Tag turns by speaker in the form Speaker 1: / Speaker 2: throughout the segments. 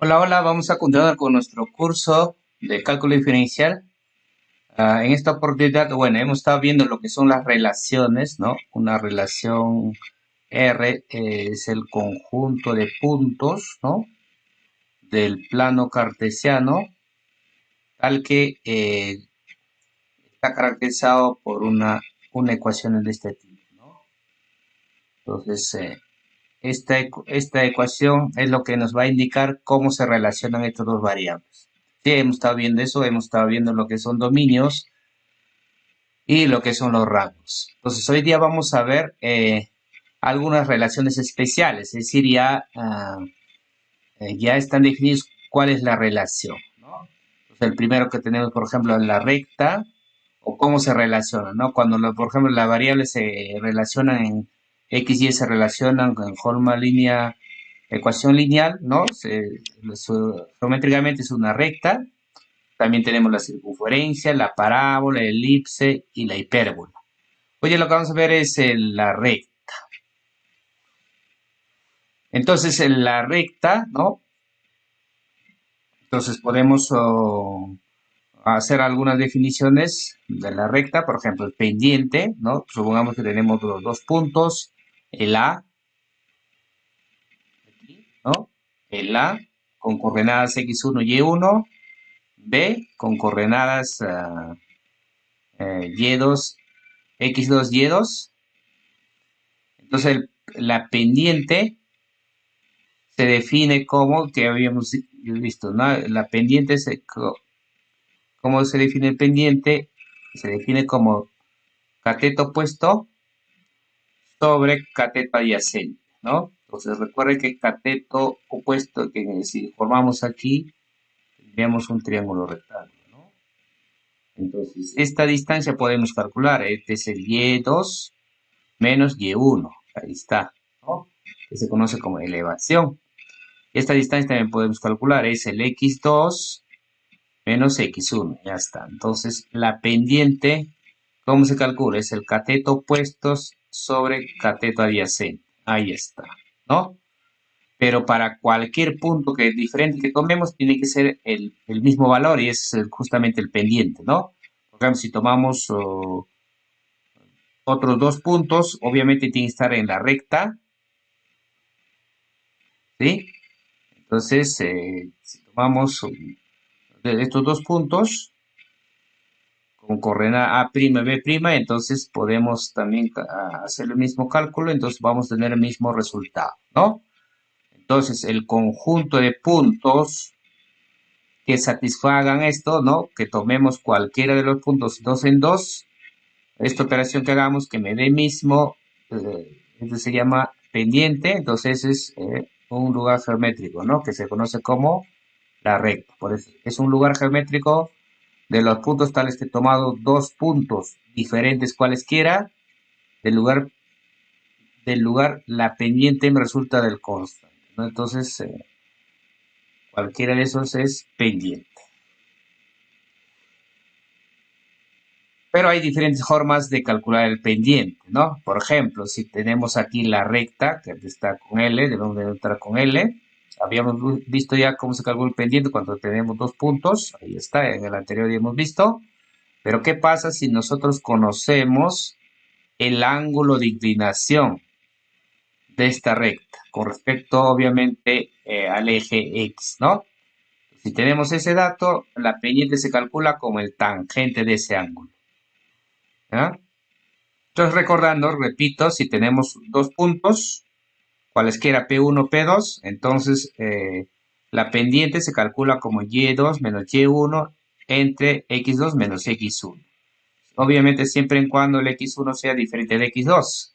Speaker 1: Hola, hola, vamos a continuar con nuestro curso de cálculo diferencial. En esta oportunidad, bueno, hemos estado viendo lo que son las relaciones, ¿no? Una relación R es el conjunto de puntos, ¿no? Del plano cartesiano, tal que está caracterizado por una ecuación de este tipo, ¿no? Entonces, esta ecuación es lo que nos va a indicar cómo se relacionan estas dos variables. Sí, hemos estado viendo eso, hemos estado viendo lo que son dominios y lo que son los rangos. Entonces, hoy día vamos a ver algunas relaciones especiales, es decir, ya están definidos cuál es la relación, ¿no? Entonces, el primero que tenemos, por ejemplo, la recta o cómo se relacionan, ¿no? Cuando, por ejemplo, las variables se relacionan en X y Y se relacionan en forma línea, ecuación lineal, ¿no? Geométricamente es una recta. También tenemos la circunferencia, la parábola, la elipse y la hipérbola. Oye, lo que vamos a ver es la recta. Entonces, en la recta, ¿no? Entonces podemos hacer algunas definiciones de la recta, por ejemplo, el pendiente, ¿no? Supongamos que tenemos los dos puntos, el A, ¿no? El A con coordenadas X1, Y1, B con coordenadas Y2, X2, Y2. Entonces, la pendiente se define como, que habíamos visto, ¿no? La pendiente, ¿cómo se define el pendiente? Se define como cateto opuesto sobre cateto adyacente, ¿no? Entonces recuerden que cateto opuesto, que si formamos aquí, tendríamos un triángulo rectángulo, ¿no? Entonces, esta distancia podemos calcular, este es el Y2 menos Y1, ahí está, ¿no? Que se conoce como elevación. Esta distancia también podemos calcular, es el X2 menos X1, ya está. Entonces, la pendiente, ¿cómo se calcula? Es el cateto opuesto sobre cateto adyacente. Ahí está, ¿no? Pero para cualquier punto que es diferente que tomemos, tiene que ser el mismo valor y es justamente el pendiente, ¿no? Por ejemplo, si tomamos otros dos puntos, obviamente tiene que estar en la recta, ¿sí? Entonces, si tomamos estos dos puntos, con coordenada A', B', entonces podemos también hacer el mismo cálculo, entonces vamos a tener el mismo resultado, ¿no? Entonces, el conjunto de puntos que satisfagan esto, ¿no? Que tomemos cualquiera de los puntos 2 en 2, esta operación que hagamos que me dé mismo, esto se llama pendiente, entonces es un lugar geométrico, ¿no? Que se conoce como la recta. Por eso es un lugar geométrico de los puntos tales que he tomado dos puntos diferentes cualesquiera, del lugar la pendiente me resulta del constante, ¿no? Entonces, cualquiera de esos es pendiente. Pero hay diferentes formas de calcular el pendiente, ¿no? Por ejemplo, si tenemos aquí la recta, que está con L, debemos de entrar con L. Habíamos visto ya cómo se calcula el pendiente cuando tenemos dos puntos. Ahí está, en el anterior ya hemos visto. Pero ¿qué pasa si nosotros conocemos el ángulo de inclinación de esta recta con respecto, obviamente, al eje X, ¿no? Si tenemos ese dato, la pendiente se calcula como el tangente de ese ángulo, ¿ya? Entonces, recordando, repito, si tenemos dos puntos, cualesquiera P1, P2, entonces la pendiente se calcula como Y2 menos Y1 entre X2 menos X1. Obviamente, siempre y cuando el X1 sea diferente de X2,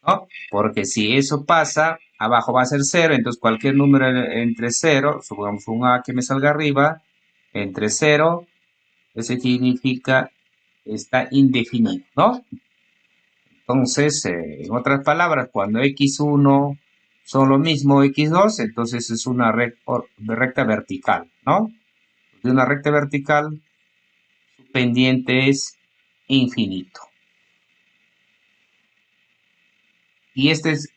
Speaker 1: ¿no? Porque si eso pasa, abajo va a ser 0, entonces cualquier número entre 0, supongamos un A que me salga arriba, entre 0, eso significa está indefinido, ¿no? Entonces, en otras palabras, cuando X1 son lo mismo X2, entonces es una recta vertical, ¿no? De una recta vertical, su pendiente es infinito. Y este es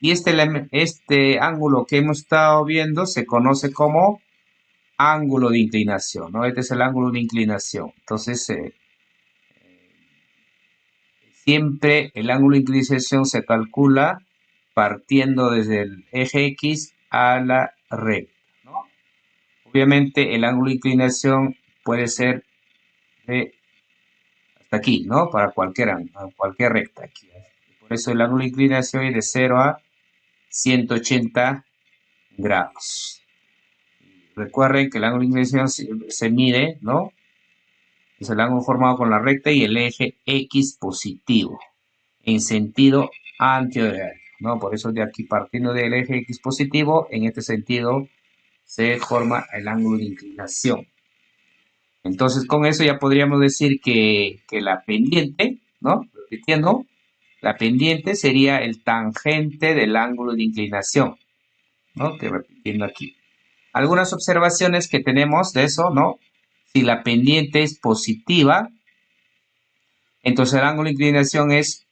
Speaker 1: Y este ángulo que hemos estado viendo se conoce como ángulo de inclinación, ¿no? Este es el ángulo de inclinación. Entonces, siempre el ángulo de inclinación se calcula partiendo desde el eje X a la recta, ¿no? Obviamente el ángulo de inclinación puede ser de hasta aquí, ¿no? Para cualquier recta aquí. Por eso el ángulo de inclinación es de 0 a 180 grados. Recuerden que el ángulo de inclinación se mide, ¿no? Es el ángulo formado con la recta y el eje X positivo en sentido antihorario, ¿no? Por eso de aquí partiendo del eje X positivo, en este sentido se forma el ángulo de inclinación. Entonces con eso ya podríamos decir que la pendiente, ¿no? Repitiendo, la pendiente sería el tangente del ángulo de inclinación, ¿no? Que repitiendo aquí. Algunas observaciones que tenemos de eso, ¿no? Si la pendiente es positiva, entonces el ángulo de inclinación es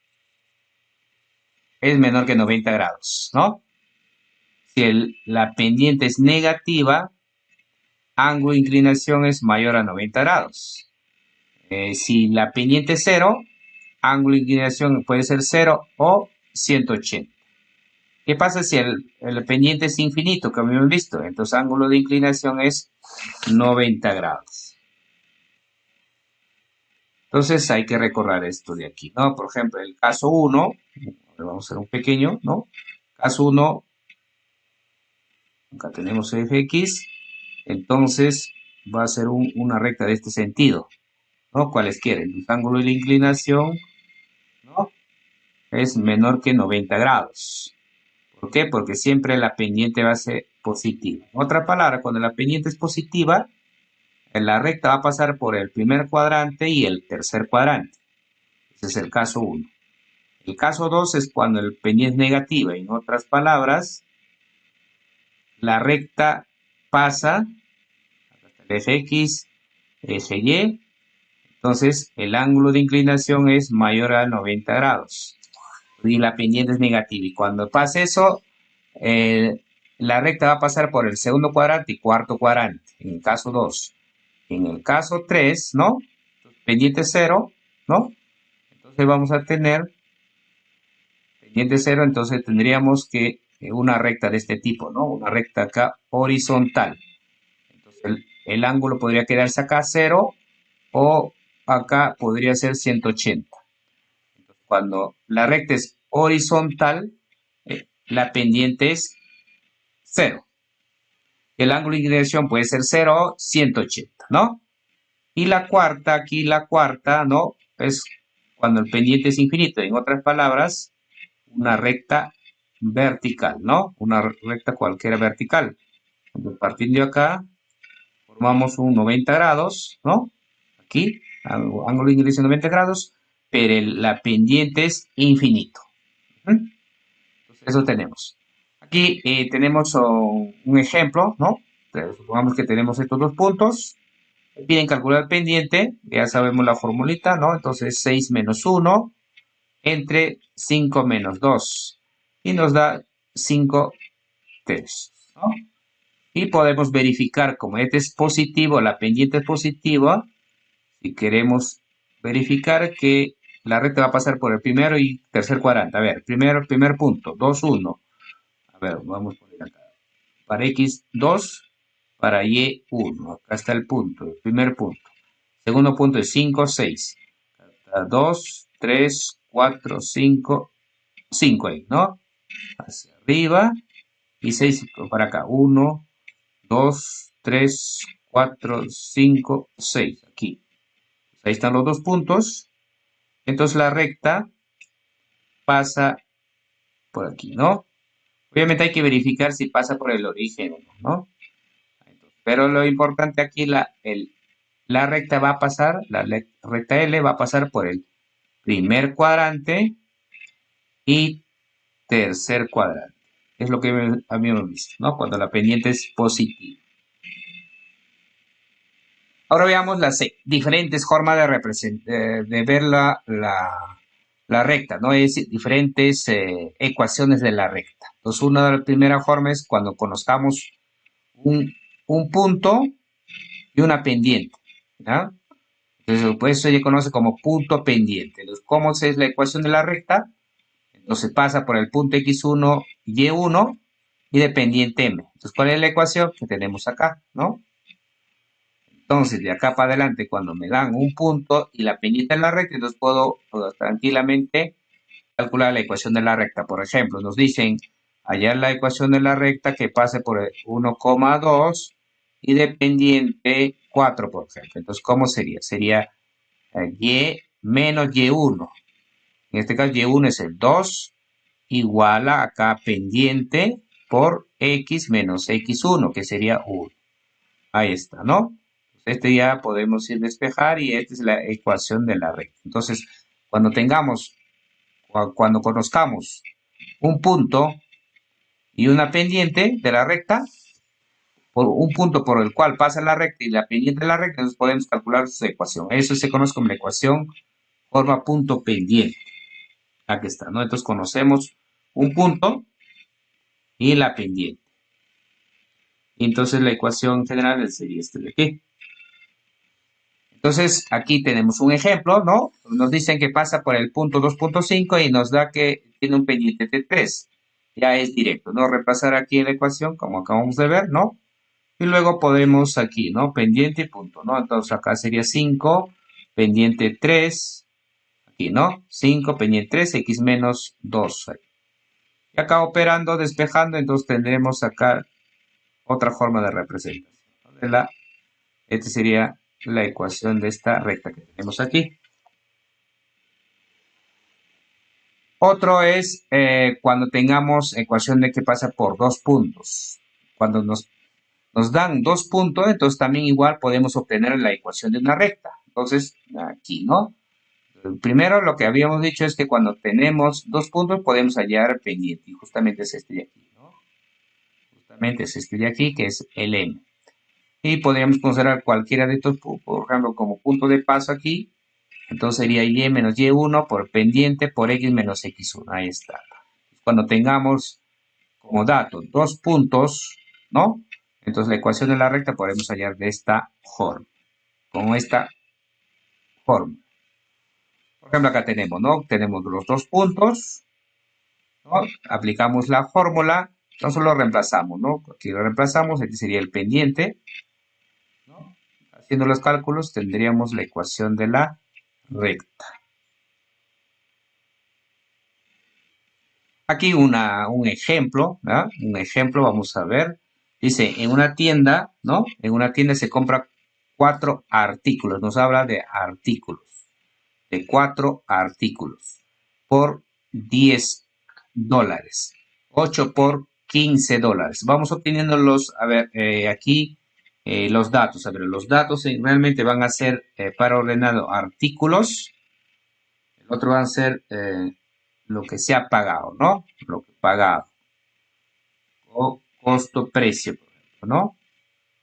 Speaker 1: menor que 90 grados, ¿no? Si la pendiente es negativa, ángulo de inclinación es mayor a 90 grados. Si la pendiente es 0, ángulo de inclinación puede ser 0 o 180. ¿Qué pasa si el pendiente es infinito, como hemos visto? Entonces, ángulo de inclinación es 90 grados. Entonces, hay que recordar esto de aquí, ¿no? Por ejemplo, el caso 1, vamos a hacer un pequeño, ¿no? Caso 1, acá tenemos fx, entonces va a ser una recta de este sentido, ¿no? Cualesquiera, el ángulo de la inclinación, ¿no? Es menor que 90 grados. ¿Por qué? Porque siempre la pendiente va a ser positiva. En otra palabra, cuando la pendiente es positiva, la recta va a pasar por el primer cuadrante y el tercer cuadrante. Ese es el caso 1. El caso 2 es cuando el pendiente es negativa. En otras palabras, la recta pasa hasta el eje X, eje Y. Entonces, el ángulo de inclinación es mayor a 90 grados. Y la pendiente es negativa. Y cuando pase eso, la recta va a pasar por el segundo cuadrante y cuarto cuadrante, en el caso 2. En el caso 3, ¿no? Pendiente 0, ¿no? Entonces vamos a tener pendiente 0, entonces tendríamos que una recta de este tipo, ¿no? Una recta acá horizontal. Entonces el ángulo podría quedarse acá 0 o acá podría ser 180. Entonces, cuando la recta es horizontal, la pendiente es 0. El ángulo de inclinación puede ser 0 o 180, ¿no? Y la cuarta, aquí la cuarta, ¿no? Es cuando el pendiente es infinito. En otras palabras, una recta vertical, ¿no? Una recta cualquiera vertical. Entonces, partiendo de acá, formamos un 90 grados, ¿no? Aquí, ángulo de inclinación 90 grados, pero la pendiente es infinito. Entonces, eso tenemos. Aquí tenemos un ejemplo, ¿no? Entonces, supongamos que tenemos estos dos puntos. Piden calcular el pendiente, ya sabemos la formulita, ¿no? Entonces 6 menos 1 entre 5 menos 2. Y nos da 5 tercios, ¿no? Y podemos verificar, como este es positivo, la pendiente es positiva, si queremos verificar que la recta va a pasar por el primero y tercer cuadrante. A ver, primer punto, 2, 1. A ver, vamos a poner acá. Para X, 2, para Y, 1. Acá está el punto, el primer punto. Segundo punto es 5, 6. 2, 3, 4, 5, 5 ahí, ¿no? Hacia arriba y 6 para acá. 1, 2, 3, 4, 5, 6. Aquí. Ahí están los dos puntos. Entonces la recta pasa por aquí, ¿no? Obviamente hay que verificar si pasa por el origen o no, ¿no? Pero lo importante aquí, la recta va a pasar, la recta L va a pasar por el primer cuadrante y tercer cuadrante. Es lo que habíamos visto, ¿no? Cuando la pendiente es positiva. Ahora veamos las diferentes formas de ver la recta, ¿no? Es decir, diferentes ecuaciones de la recta. Entonces, una de las primeras formas es cuando conozcamos un punto y una pendiente, ¿ya? Entonces, pues eso se conoce como punto pendiente. Entonces, ¿cómo es la ecuación de la recta? Entonces, pasa por el punto x1, y1 y de pendiente m. Entonces, ¿cuál es la ecuación que tenemos acá, no? Entonces, de acá para adelante, cuando me dan un punto y la pendiente en la recta, entonces puedo tranquilamente calcular la ecuación de la recta. Por ejemplo, nos dicen hallar la ecuación de la recta que pase por el 1,2 y de pendiente 4, por ejemplo. Entonces, ¿cómo sería? Sería y menos y1. En este caso, y1 es el 2 igual a acá pendiente por x menos x1, que sería 1. Ahí está, ¿no? Este ya podemos ir despejar y esta es la ecuación de la recta. Entonces, cuando cuando conozcamos un punto y una pendiente de la recta, por un punto por el cual pasa la recta y la pendiente de la recta, entonces podemos calcular su ecuación. Eso se conoce como la ecuación forma punto pendiente. Aquí está, ¿no? Entonces conocemos un punto y la pendiente. Y entonces la ecuación general sería este de aquí. Entonces, aquí tenemos un ejemplo, ¿no? Nos dicen que pasa por el punto 2.5 y nos da que tiene un pendiente de 3. Ya es directo, ¿no? Repasar aquí en la ecuación, como acabamos de ver, ¿no? Y luego podemos aquí, ¿no? Pendiente y punto, ¿no? Entonces, acá sería 5, pendiente 3, aquí, ¿no? 5, pendiente 3, x menos 2. Y acá operando, despejando, entonces tendremos acá otra forma de representación. Esta sería la ecuación de esta recta que tenemos aquí. Otro es cuando tengamos ecuación de que pasa por dos puntos. Cuando nos dan dos puntos, entonces también igual podemos obtener la ecuación de una recta. Entonces, aquí, ¿no? Primero lo que habíamos dicho es que cuando tenemos dos puntos podemos hallar pendiente. Y justamente es este de aquí, ¿no? Justamente es este de aquí, que es el M. Y podríamos considerar cualquiera de estos, por ejemplo, como punto de paso aquí. Entonces sería y menos y1 por pendiente por x menos x1. Ahí está. Cuando tengamos como dato dos puntos, ¿no? Entonces la ecuación de la recta podemos hallar de esta forma. Con esta forma. Por ejemplo, acá tenemos, ¿no? Tenemos los dos puntos, ¿no? Aplicamos la fórmula, entonces lo reemplazamos, ¿no? Aquí lo reemplazamos, este sería el pendiente, ¿no? Haciendo los cálculos tendríamos la ecuación de la recta. Aquí un ejemplo, ¿no? Un ejemplo, vamos a ver. Dice, en una tienda, ¿no? En una tienda se compra 4 artículos. Nos habla de artículos. De 4 artículos. Por $10. 8 por $15. Vamos obteniendo los, a ver, aquí los datos. A ver, los datos realmente van a ser para ordenado artículos. El otro van a ser lo que se ha pagado, ¿no? Lo que pagado. O costo-precio, por ejemplo, ¿no?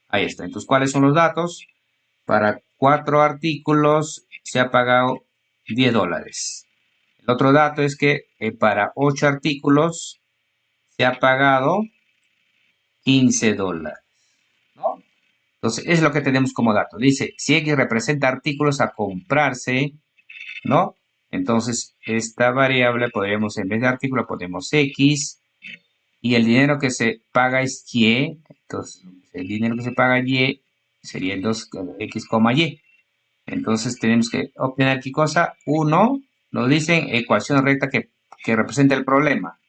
Speaker 1: Ahí está. Entonces, ¿cuáles son los datos? Para 4 artículos se ha pagado $10. El otro dato es que para 8 artículos se ha pagado $15, ¿no? Entonces, es lo que tenemos como dato. Dice, si X representa artículos a comprarse, ¿no? Entonces, esta variable podríamos, en vez de artículo, ponemos X, y el dinero que se paga es Y, entonces el dinero que se paga Y sería el 2x, Y. Entonces tenemos que obtener qué cosa, 1, nos dicen ecuación recta que representa el problema.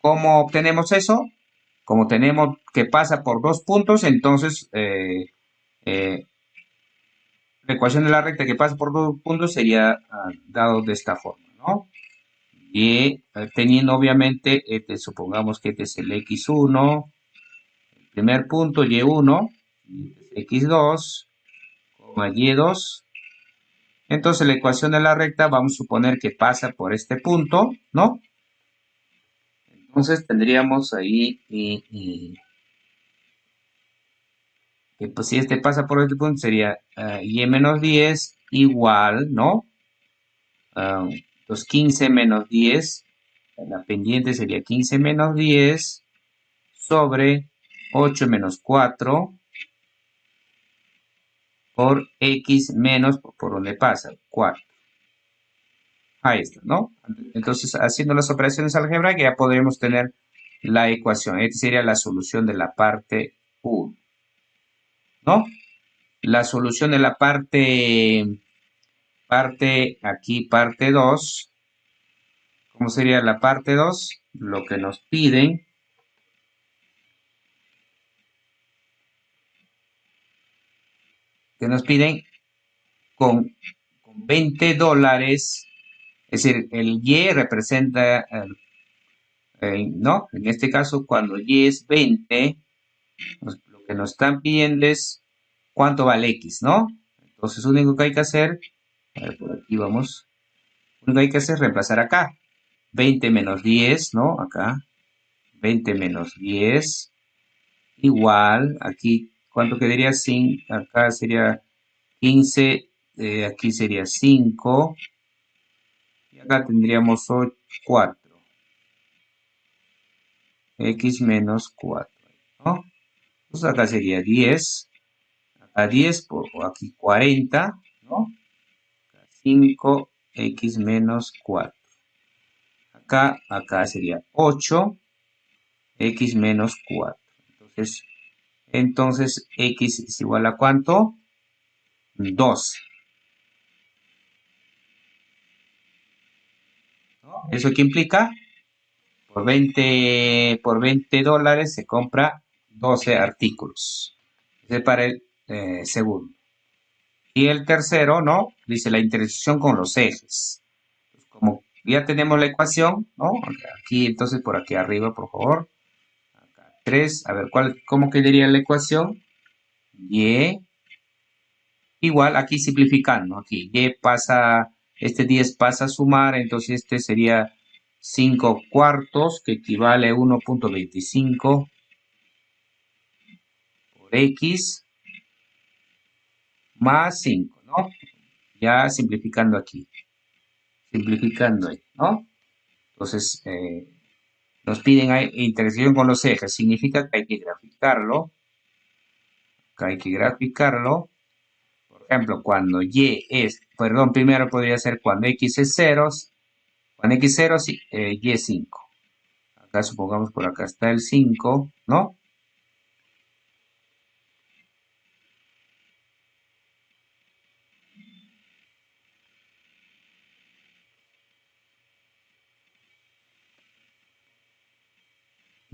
Speaker 1: ¿Cómo obtenemos eso? Como tenemos que pasa por dos puntos, entonces la ecuación de la recta que pasa por dos puntos sería dado de esta forma, ¿no? Y teniendo obviamente, supongamos que este es el x1, el primer punto y1, x2, y2. Entonces la ecuación de la recta vamos a suponer que pasa por este punto, ¿no? Entonces tendríamos ahí que pues si este pasa por este punto sería y menos 10 igual, ¿no? Los 15 menos 10 La pendiente sería 15 menos 10 sobre 8 menos 4 por x menos, por donde pasa, 4. Ahí está, ¿no? Entonces, haciendo las operaciones algebraicas ya podremos tener la ecuación. Esta sería la solución de la parte 1, ¿no? La solución de la parte 2. ¿Cómo sería la parte 2? Lo que nos piden con $20, es decir, el Y representa, ¿no? En este caso, cuando Y es 20, lo que nos están pidiendo es cuánto vale X, ¿no? Entonces, lo único que hay que hacer, a ver, por aquí vamos, lo único que hay que hacer es reemplazar acá, 20 menos 10, ¿no? Acá, 20 menos 10, igual, aquí, ¿cuánto quedaría? Acá sería 15, aquí sería 5, y acá tendríamos 4, x menos 4, ¿no? Entonces acá sería 10, acá 10, por aquí 40, ¿no? 5x menos 4. Acá sería 8x menos 4. Entonces x es igual a ¿cuánto? 12. ¿No? ¿Eso qué implica? $20 se compra 12 artículos. Ese es para el segundo. Y el tercero, ¿no? Dice la intersección con los ejes. Como ya tenemos la ecuación, ¿no? Aquí, entonces, por aquí arriba, por favor. Acá, 3. A ver, ¿cómo quedaría la ecuación? Y igual, aquí simplificando. Aquí, Y pasa, este 10 pasa a sumar, entonces este sería 5 cuartos, que equivale a 1.25 por X más 5, ¿no? Ya simplificando aquí. Simplificando ahí, ¿no? Entonces, nos piden intersección con los ejes. Significa que hay que graficarlo. Acá hay que graficarlo. Por ejemplo, cuando Y es, perdón, primero podría ser cuando X es 0. Cuando X es 0, Y es 5. Acá supongamos por acá está el 5, ¿no?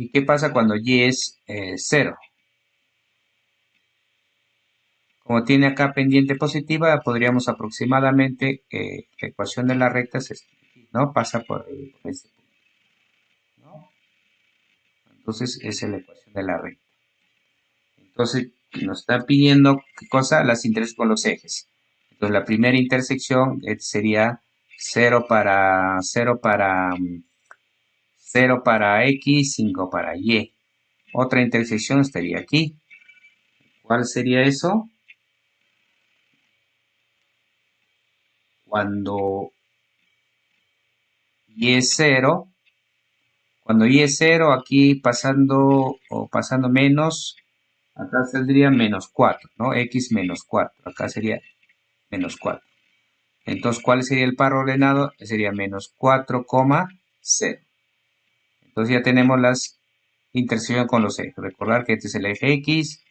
Speaker 1: ¿Y qué pasa cuando Y es 0? Como tiene acá pendiente positiva, podríamos aproximadamente, la ecuación de la recta es esta, ¿no? Pasa por este punto, ¿no? Entonces, esa es la ecuación de la recta. Entonces, nos está pidiendo, ¿qué cosa? Las intersecciones con los ejes. Entonces, la primera intersección sería 0 para 0 para X, 5 para Y. Otra intersección estaría aquí. ¿Cuál sería eso? Cuando Y es 0. Cuando Y es 0, aquí pasando menos, acá saldría menos 4, ¿no? X menos 4. Acá sería menos 4. Entonces, ¿cuál sería el par ordenado? Sería menos 4,0. Entonces ya tenemos las intersecciones con los ejes. Recordar que este es el eje X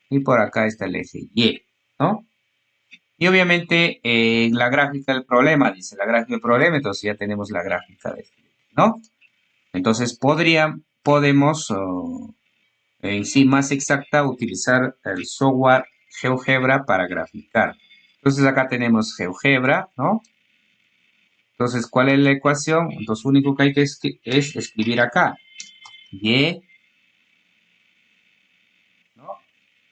Speaker 1: y por acá está el eje Y, ¿no? Y obviamente la gráfica del problema, dice la gráfica del problema, entonces ya tenemos la gráfica de este, ¿no? Entonces podemos, en sí más exacta, utilizar el software GeoGebra para graficar. Entonces acá tenemos GeoGebra, ¿no? Entonces, ¿cuál es la ecuación? Entonces, lo único que hay que es escribir acá. Y, ¿no?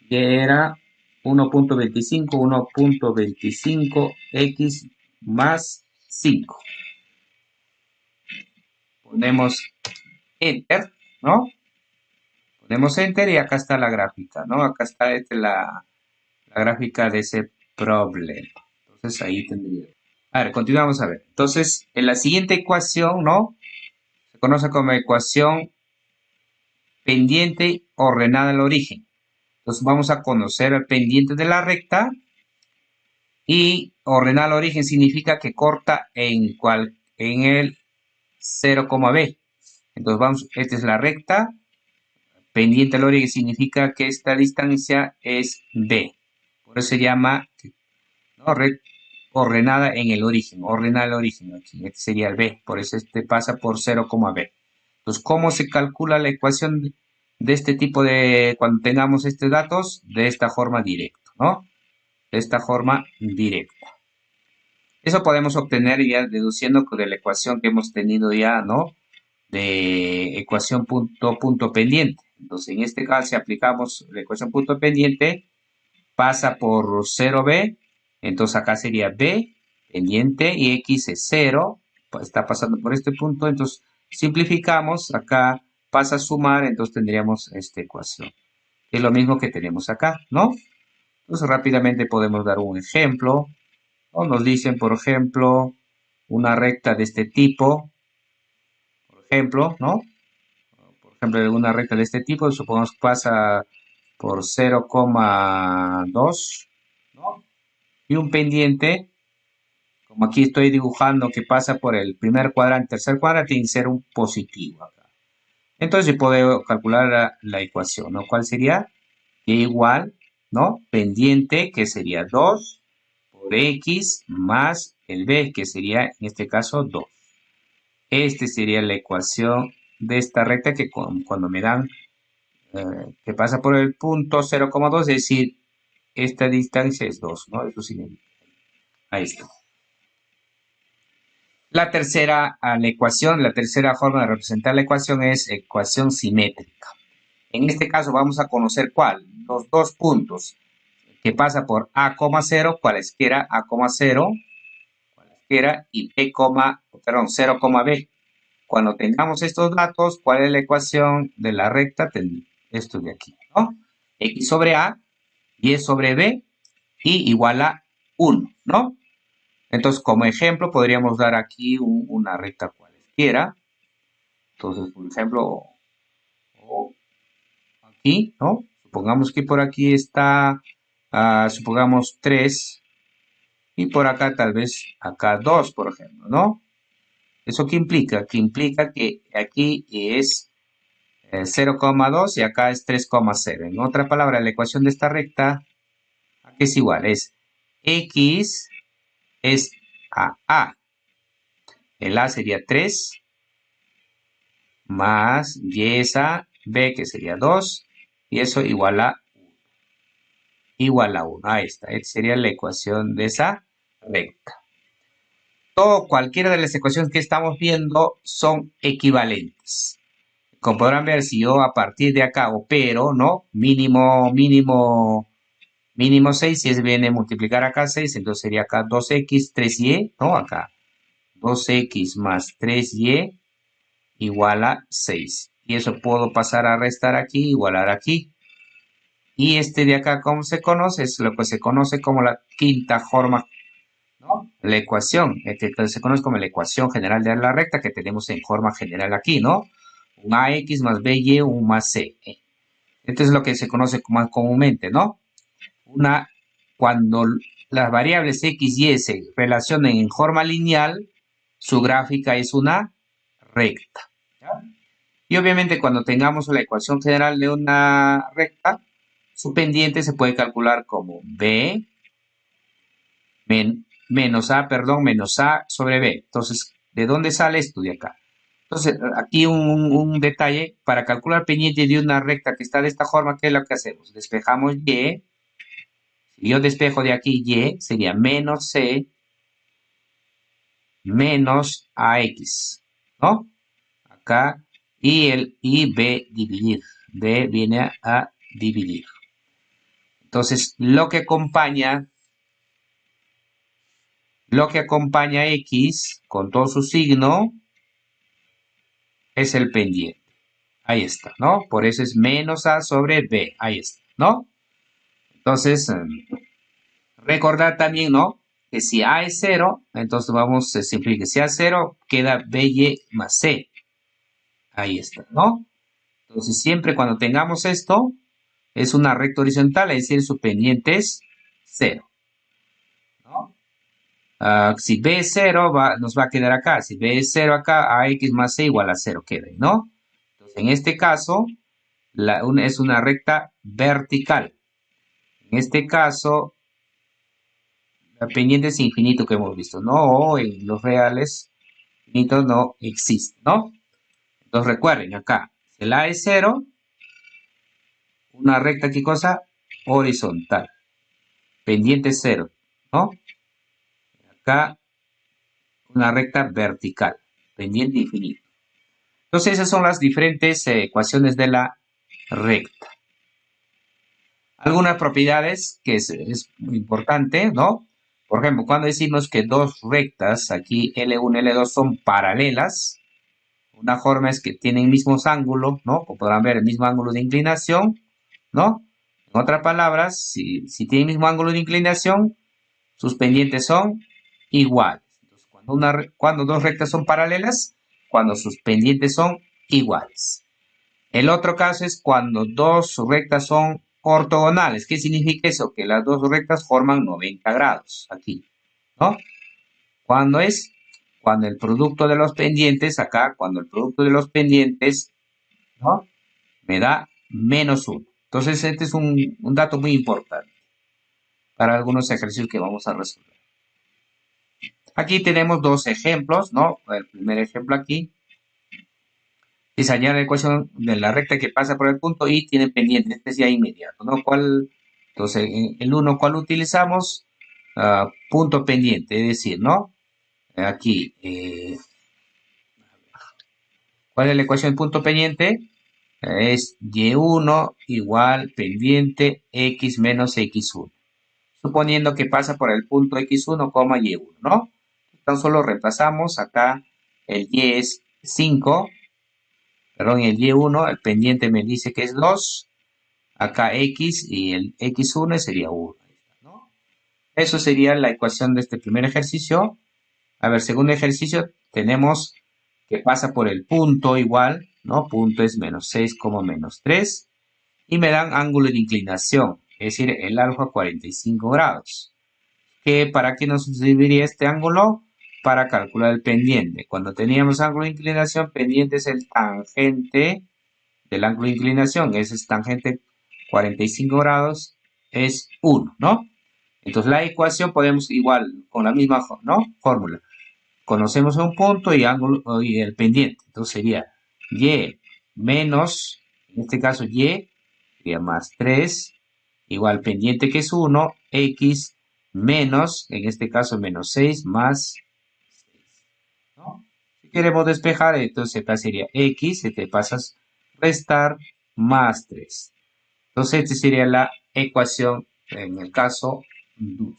Speaker 1: Y era 1.25 X más 5. Ponemos Enter, ¿no? Ponemos Enter y acá está la gráfica, ¿no? Acá está la gráfica de ese problema. Entonces, ahí tendría. A ver, continuamos a ver. Entonces, en la siguiente ecuación, ¿no? conoce como ecuación pendiente ordenada al origen. Entonces vamos a conocer el pendiente de la recta y ordenar al origen significa que corta en el 0, B. Entonces vamos, esta es la recta, pendiente al origen significa que esta distancia es B. Por eso se llama, ¿no?, ordenada en el origen, ordenada al origen, aquí, este sería el B, por eso este pasa por 0, B. Entonces, ¿cómo se calcula la ecuación de este tipo de, cuando tengamos estos datos? De esta forma directa, ¿no? De esta forma directa. Eso podemos obtener ya deduciendo de la ecuación que hemos tenido ya, ¿no?, de ecuación punto pendiente. Entonces, en este caso, si aplicamos la ecuación punto pendiente, pasa por 0b, entonces acá sería b pendiente y x es 0, está pasando por este punto, entonces simplificamos, acá pasa a sumar, entonces tendríamos esta ecuación. Es lo mismo que tenemos acá, ¿no? Entonces rápidamente podemos dar un ejemplo, o nos dicen, por ejemplo, una recta de este tipo, por ejemplo, ¿no? Por ejemplo, una recta de este tipo, supongamos que pasa por 0,2, ¿no? Y un pendiente, como aquí estoy dibujando, que pasa por el primer cuadrante, tercer cuadrante, tiene que ser un positivo acá. Entonces yo puedo calcular la ecuación, ¿no? ¿Cuál sería? Y igual, ¿no? Pendiente, que sería 2 por x más el b, que sería en este caso 2. Esta sería la ecuación de esta recta que cuando me dan que pasa por el punto 0,2, es decir, esta distancia es 2, ¿no? Eso significa. Ahí está. La tercera forma de representar la ecuación es ecuación simétrica. En este caso vamos a conocer cuál, los dos puntos que pasa por A, 0, cualesquiera A, 0, cualesquiera, y B, 0, B. Cuando tengamos estos datos, ¿cuál es la ecuación de la recta? Esto de aquí, ¿no? X sobre A, Y sobre B, y igual a 1, ¿no? Entonces, como ejemplo, podríamos dar aquí una recta cualesquiera. Entonces, por ejemplo, aquí, ¿no? Supongamos que por aquí está, supongamos 3, y por acá tal vez acá 2, por ejemplo, ¿no? ¿Eso qué implica? Que implica que aquí es 0,2 y acá es 3,0. En otra palabra, la ecuación de esta recta es igual, es x es a. El a sería 3 más y es a b, que sería 2, y eso igual a 1. Ahí está, esta sería la ecuación de esa recta. Cualquiera de las ecuaciones que estamos viendo son equivalentes. Como podrán ver, si yo a partir de acá opero, ¿no? Mínimo 6, si es viene multiplicar acá 6, entonces sería acá 2x, 3y, ¿no? Acá 2x más 3y igual a 6. Y eso puedo pasar a restar aquí, igualar aquí. Y este de acá, ¿cómo se conoce? Es lo que se conoce como la quinta forma, ¿no? La ecuación, que se conoce como la ecuación general de la recta que tenemos en forma general aquí, ¿no? Un ax más by, un más c. Esto es lo que se conoce más comúnmente, ¿no? Cuando las variables x y y se relacionen en forma lineal, su gráfica es una recta. ¿Ya? Y obviamente cuando tengamos la ecuación general de una recta, su pendiente se puede calcular como b menos a sobre b. Entonces, ¿de dónde sale esto de acá? Entonces, aquí un detalle, para calcular pendiente de una recta que está de esta forma, ¿qué es lo que hacemos? Despejamos y. Si yo despejo de aquí y, sería menos c menos ax, ¿no? Acá, y b dividir. B viene a dividir. Entonces, lo que acompaña x con todo su signo es el pendiente. Ahí está, ¿no? Por eso es menos a sobre b. Ahí está, ¿no? Entonces, recordar también, ¿no? Que si a es 0, entonces vamos a simplificar. Si a es 0, queda by más c. Ahí está, ¿no? Entonces, siempre cuando tengamos esto, es una recta horizontal, es decir, su pendiente es 0, ¿no? Si B es 0, nos va a quedar acá. Si B es 0 acá, AX más C igual a 0 queda, ¿no? Entonces, en este caso, es una recta vertical. En este caso, la pendiente es infinito que hemos visto, ¿no? O en los reales, infinito no existe, ¿no? Entonces, recuerden, acá, si el A es 0, una recta, ¿qué cosa? Horizontal. Pendiente 0, ¿no? Acá, una recta vertical. Pendiente infinito. Entonces, esas son las diferentes ecuaciones de la recta. Algunas propiedades que es muy importante, ¿no? Por ejemplo, cuando decimos que dos rectas, aquí L1 y L2 son paralelas, una forma es que tienen mismos ángulos, ¿no? Como podrán ver, el mismo ángulo de inclinación, ¿no? En otras palabras, si tienen el mismo ángulo de inclinación, sus pendientes son iguales. Entonces, cuando dos rectas son paralelas, cuando sus pendientes son iguales. El otro caso es cuando dos rectas son ortogonales. ¿Qué significa eso? Que las dos rectas forman 90 grados aquí, ¿no? ¿Cuándo es? Cuando el producto de los pendientes, acá, cuando el producto de los pendientes, ¿no? Me da -1. Entonces, este es un dato muy importante para algunos ejercicios que vamos a resolver. Aquí tenemos dos ejemplos, ¿no? El primer ejemplo aquí es hallar la ecuación de la recta que pasa por el punto y tiene pendiente, este es ya inmediato, ¿no? Entonces, el 1, ¿cuál utilizamos? Punto pendiente, es decir, ¿no? Aquí, ¿cuál es la ecuación del punto pendiente? Es y1 igual pendiente x menos x1. Suponiendo que pasa por el punto x1, y1, ¿no? Entonces solo reemplazamos acá, el y es 5, perdón, el y1, el pendiente me dice que es 2, acá x y el x1 sería 1, ¿no? Eso sería la ecuación de este primer ejercicio. A ver, segundo ejercicio, tenemos que pasa por el punto igual, ¿no? Punto es -6, -3, y me dan ángulo de inclinación, es decir, el alfa 45 grados. ¿Para qué nos serviría este ángulo? Para calcular el pendiente. Cuando teníamos ángulo de inclinación, pendiente es el tangente del ángulo de inclinación, ese es tangente 45 grados, es 1, ¿no? Entonces la ecuación podemos igual, con la misma, ¿no? Fórmula. Conocemos un punto y ángulo y el pendiente. Entonces sería y menos, en este caso y, sería más 3, igual pendiente que es 1, x menos, en este caso -6 más 6, ¿no? Si queremos despejar, entonces acá sería x, se te pasas restar más 3. Entonces, esta sería la ecuación en el caso 2.